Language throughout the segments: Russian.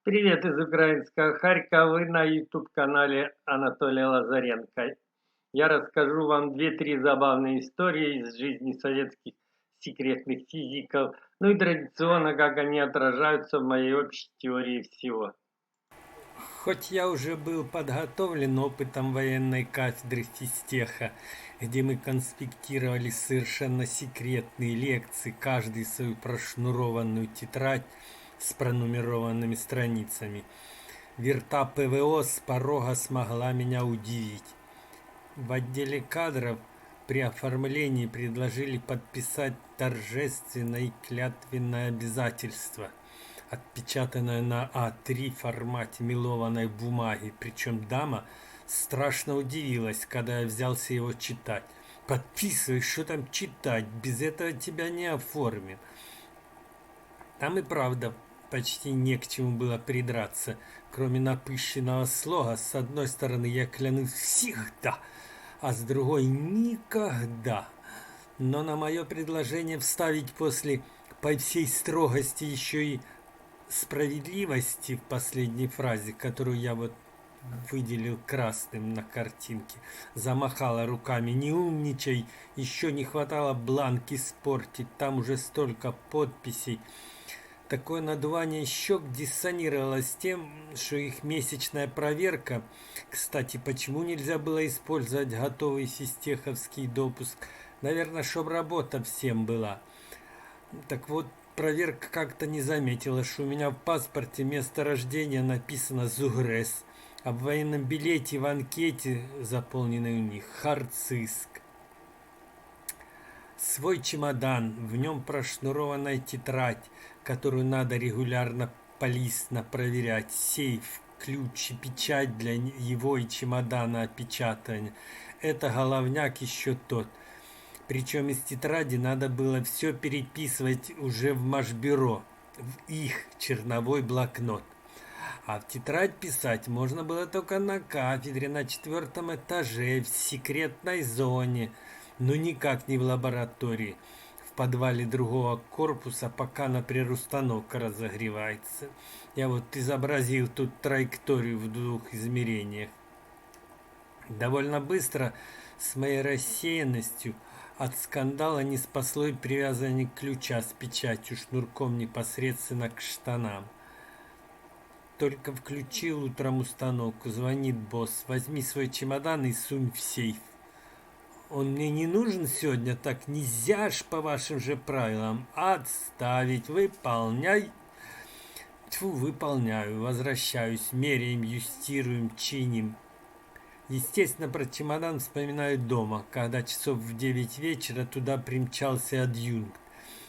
Привет из украинского Харькова. Вы на YouTube-канале Анатолия Лазаренко. Я расскажу вам две-три забавные истории из жизни советских секретных физиков, ну и традиционно, как они отражаются в моей общей теории всего. Хоть я уже был подготовлен опытом военной кафедры физтеха, где мы конспектировали совершенно секретные лекции, каждый свою прошнурованную тетрадь с пронумерованными страницами, верта ПВО с порога смогла меня удивить. В отделе кадров при оформлении предложили подписать торжественное и клятвенное обязательство, отпечатанное на А3 формате мелованной бумаги. Причем дама страшно удивилась, когда я взялся его читать. Подписывай, что там читать, без этого тебя не оформим. Там и правда почти не к чему было придраться, кроме напыщенного слога. С одной стороны, я клянусь всегда, а с другой никогда. Но на мое предложение вставить после по всей строгости еще и справедливости в последней фразе, которую я вот выделил красным на картинке, замахала руками. Не умничай, еще не хватало бланк испортить, там уже столько подписей. Такое надувание щек диссонировало с тем, что их месячная проверка. Кстати, почему нельзя было использовать готовый физтеховский допуск? Наверное, чтобы работа всем была. Так вот, проверка как-то не заметила, что у меня в паспорте место рождения написано Зугрес, а в военном билете в анкете, заполненной у них, Харциск. Свой чемодан, в нем прошнурованная тетрадь, которую надо регулярно полистно проверять, сейф, ключ и печать для его и чемодана опечатания. Это головняк еще тот. Причем из тетради надо было все переписывать уже в Машбюро, в их черновой блокнот. А в тетрадь писать можно было только на кафедре, на 4-м этаже, в секретной зоне, но никак не в лаборатории, в подвале другого корпуса, пока, например, установка разогревается. Я вот изобразил тут траекторию в двух измерениях. Довольно быстро, с моей рассеянностью, от скандала не спасло и привязывание ключа с печатью шнурком непосредственно к штанам. Только включил утром установку, звонит босс: возьми свой чемодан и сунь в сейф. Он мне не нужен сегодня, так нельзя ж по вашим же правилам. Отставить, выполняй. Тьфу, выполняю, возвращаюсь, меряем, юстируем, чиним. Естественно, про чемодан вспоминаю дома, когда часов в 9 вечера туда примчался адъюнкт.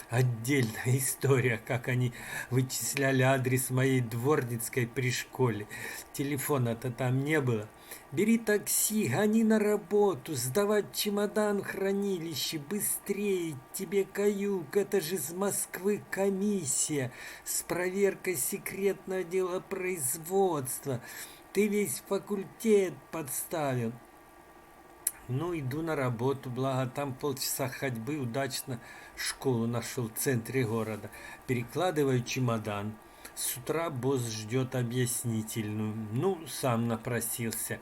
Отдельная история, как они вычисляли адрес моей дворницкой при школе. Телефона-то там не было. Бери такси, гони на работу, сдавать чемодан в хранилище, быстрее, тебе каюк, это же из Москвы комиссия с проверкой секретного дела производства. Ты весь факультет подставил. Ну, иду на работу, благо там полчаса ходьбы, удачно школу нашел в центре города. Перекладываю чемодан. С утра босс ждет объяснительную. Ну, сам напросился.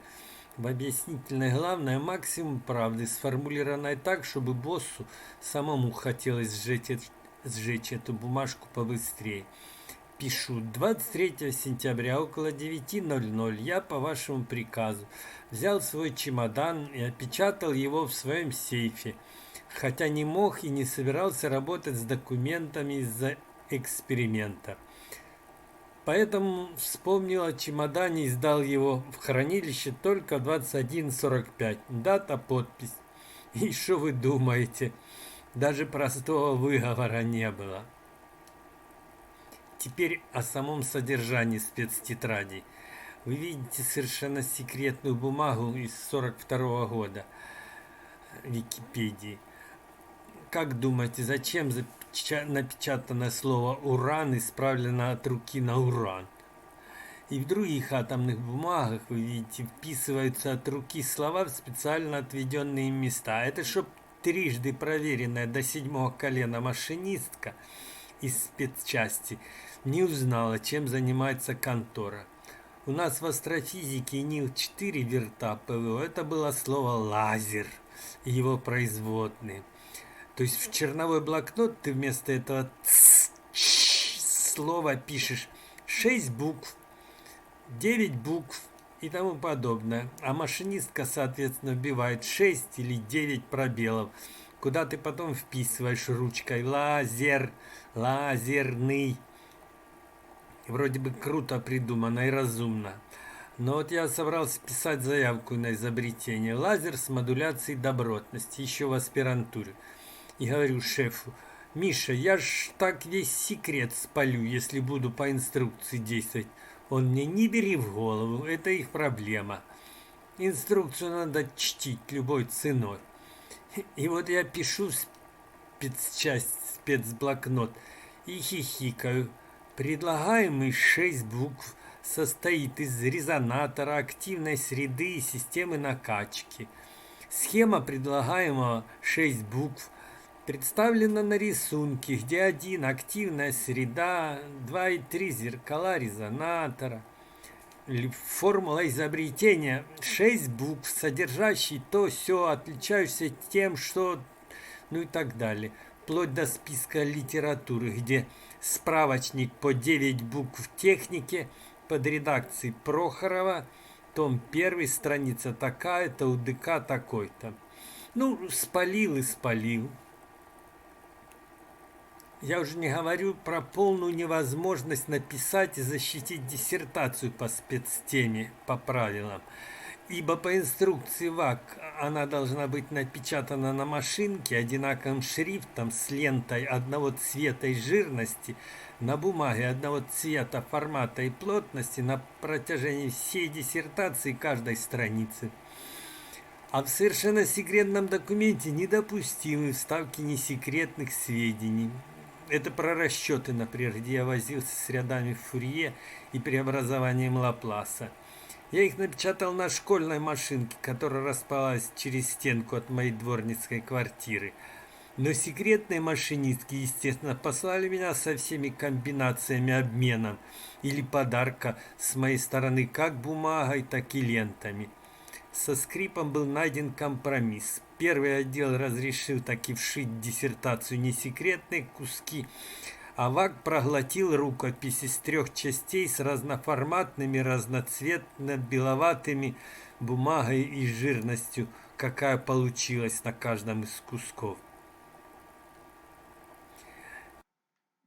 В объяснительной главное максимум правды, сформулированной так, чтобы боссу самому хотелось сжечь эту бумажку побыстрее. Пишу: 23 сентября около 9:00 я по вашему приказу взял свой чемодан и опечатал его в своем сейфе, хотя не мог и не собирался работать с документами из-за эксперимента. Поэтому вспомнил о чемодане и сдал его в хранилище только в 21:45. Дата, подпись. И что вы думаете? Даже простого выговора не было. Теперь о самом содержании спецтетради. Вы видите совершенно секретную бумагу из 42 года Википедии. Как думаете, зачем напечатанное слово «уран» исправлено от руки на «уран»? И в других атомных бумагах, вы видите, вписываются от руки слова в специально отведенные места. Это чтоб трижды проверенная до 7-го колена машинистка из спецчасти, не узнала, чем занимается контора. У нас в астрофизике НИЛ-4 верта ПВО, это было слово «лазер» и его производные. То есть в черновой блокнот ты вместо этого слова пишешь 6 букв, 9 букв и тому подобное. А машинистка, соответственно, вбивает 6 или 9 пробелов, куда ты потом вписываешь ручкой лазер, лазерный. Вроде бы круто придумано и разумно. Но вот я собрался писать заявку на изобретение. Лазер с модуляцией добротности, еще в аспирантуре. И говорю шефу: Миша, я ж так весь секрет спалю, если буду по инструкции действовать. Он мне: не бери в голову, это их проблема. Инструкцию надо чтить любой ценой. И вот я пишу спецчасть, спецблокнот и хихикаю. Предлагаемый 6 букв состоит из резонатора, активной среды и системы накачки. Схема предлагаемого 6 букв представлена на рисунке, где 1 активная среда, 2 и 3 зеркала резонатора. Формула изобретения: 6 букв, содержащие то, сё, отличающиеся тем, что... ну и так далее. Вплоть до списка литературы, где справочник по 9 букв техники под редакцией Прохорова, том 1, страница такая-то, УДК такой-то. Ну, спалил и спалил. Я уже не говорю про полную невозможность написать и защитить диссертацию по спецтеме, по правилам. Ибо по инструкции ВАК она должна быть напечатана на машинке одинаковым шрифтом с лентой одного цвета и жирности на бумаге одного цвета, формата и плотности на протяжении всей диссертации каждой страницы. А в совершенно секретном документе недопустимы вставки несекретных сведений. Это про расчеты, например, где я возился с рядами Фурье и преобразованием Лапласа. Я их напечатал на школьной машинке, которая располагалась через стенку от моей дворницкой квартиры. Но секретные машинистки, естественно, послали меня со всеми комбинациями обмена или подарка с моей стороны как бумагой, так и лентами. Со скрипом был найден компромисс. Первый отдел разрешил таки вшить диссертацию несекретные куски, а ВАК проглотил рукопись из 3 частей с разноформатными, разноцветно-беловатыми бумагой и жирностью, какая получилась на каждом из кусков.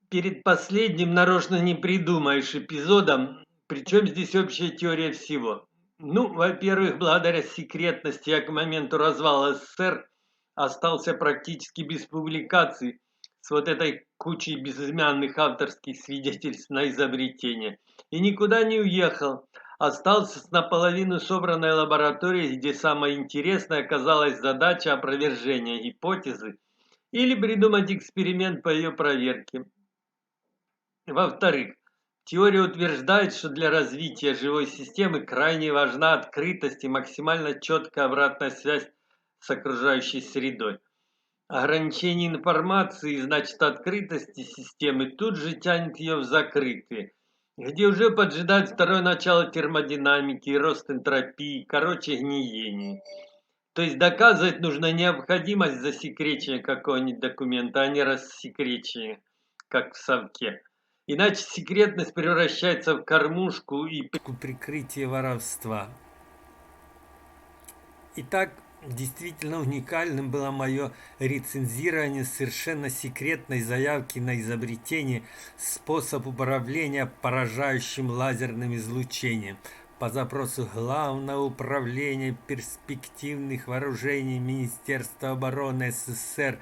Перед последним нарочно не придумаешь эпизодом, причем здесь общая теория всего. Ну, во-первых, благодаря секретности я к моменту развала СССР остался практически без публикаций с вот этой кучей безымянных авторских свидетельств на изобретение. И никуда не уехал. Остался с наполовину собранной лабораторией, где самое интересное оказалась задача опровержения гипотезы или придумать эксперимент по ее проверке. Во-вторых, теория утверждает, что для развития живой системы крайне важна открытость и максимально четкая обратная связь с окружающей средой. Ограничение информации, значит открытости системы, тут же тянет ее в закрытие, где уже поджидает второе начало термодинамики и рост энтропии, короче, гниение. То есть доказывать нужно необходимость засекречения какого-нибудь документа, а не рассекречения, как в совке. Иначе секретность превращается в кормушку и прикрытие воровства. Итак, действительно уникальным было мое рецензирование совершенно секретной заявки на изобретение способ управления поражающим лазерным излучением по запросу Главного управления перспективных вооружений Министерства обороны СССР,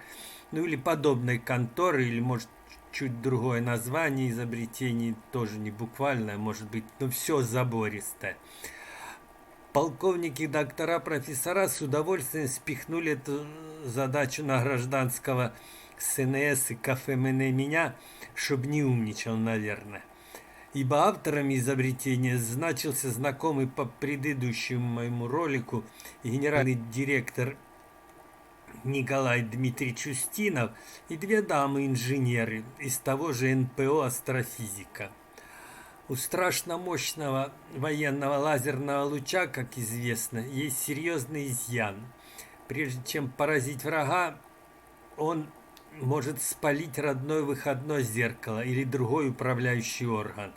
ну или подобной конторы, или может чуть другое название изобретений, тоже не буквальное, может быть, но все забористое. Полковники, доктора, профессора с удовольствием спихнули эту задачу на гражданского СНС и кафе меня, чтобы не умничал, наверное. Ибо автором изобретения значился знакомый по предыдущему моему ролику генеральный директор Николай Дмитриевич Устинов и две дамы-инженеры из того же НПО «Астрофизика». У страшно мощного военного лазерного луча, как известно, есть серьезный изъян. Прежде чем поразить врага, он может спалить родное выходное зеркало или другой управляющий орган.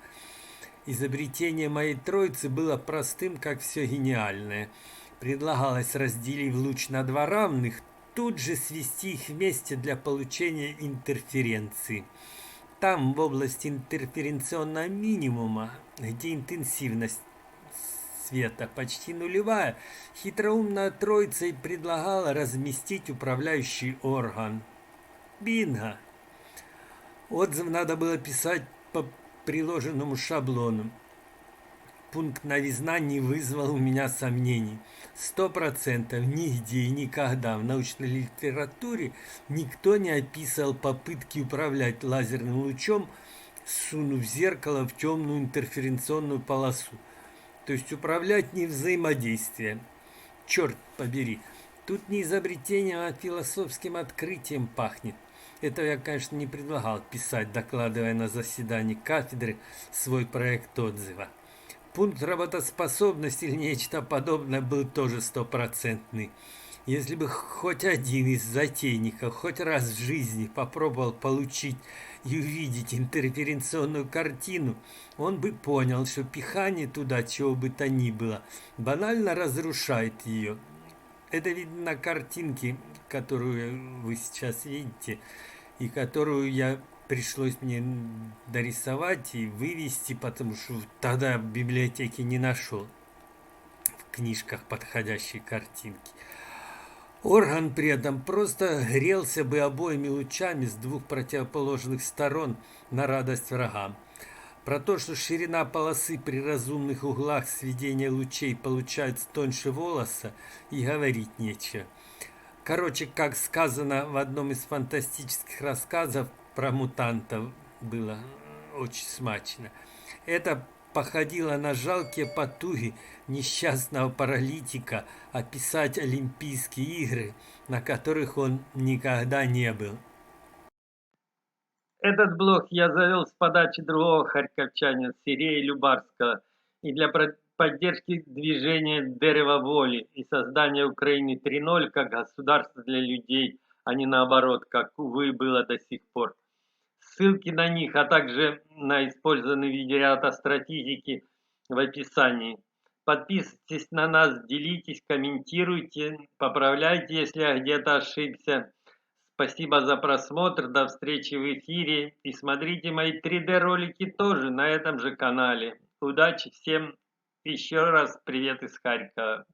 Изобретение моей троицы было простым, как все гениальное. Предлагалось, разделив луч на два равных, тут же свести их вместе для получения интерференции. Там, в области интерференционного минимума, где интенсивность света почти нулевая, хитроумная троица и предлагала разместить управляющий орган. Бинго! Отзыв надо было писать по приложенному шаблону. Пункт новизна не вызвал у меня сомнений. 100% нигде и никогда в научной литературе никто не описывал попытки управлять лазерным лучом, сунув зеркало в темную интерференционную полосу. То есть управлять не взаимодействием. Черт побери, тут не изобретением, а философским открытием пахнет. Этого я, конечно, не предлагал писать, докладывая на заседании кафедры свой проект отзыва. Пункт работоспособности или нечто подобное был тоже стопроцентный. Если бы хоть один из затейников хоть раз в жизни попробовал получить и увидеть интерференционную картину, он бы понял, что пихание туда чего бы то ни было банально разрушает ее. Это видно на картинке, которую вы сейчас видите, и которую пришлось мне дорисовать и вывести, потому что тогда в библиотеке не нашел в книжках подходящей картинки. Орган при этом просто грелся бы обоими лучами с двух противоположных сторон на радость врагам. Про то, что ширина полосы при разумных углах сведения лучей получается тоньше волоса, и говорить нечего. Короче, как сказано в одном из фантастических рассказов про мутантов, было очень смачно. Это походило на жалкие потуги несчастного паралитика описать Олимпийские игры, на которых он никогда не был. Этот блог я завел с подачи другого харьковчанина Сергея Любарского и для поддержки движения «Дерево воли» и создания Украины 3.0 как государства для людей, а не наоборот, как, увы, было до сих пор. Ссылки на них, а также на использованный видеоряд астрофизики в описании. Подписывайтесь на нас, делитесь, комментируйте, поправляйте, если я где-то ошибся. Спасибо за просмотр, до встречи в эфире и смотрите мои 3D ролики тоже на этом же канале. Удачи всем, еще раз привет из Харькова.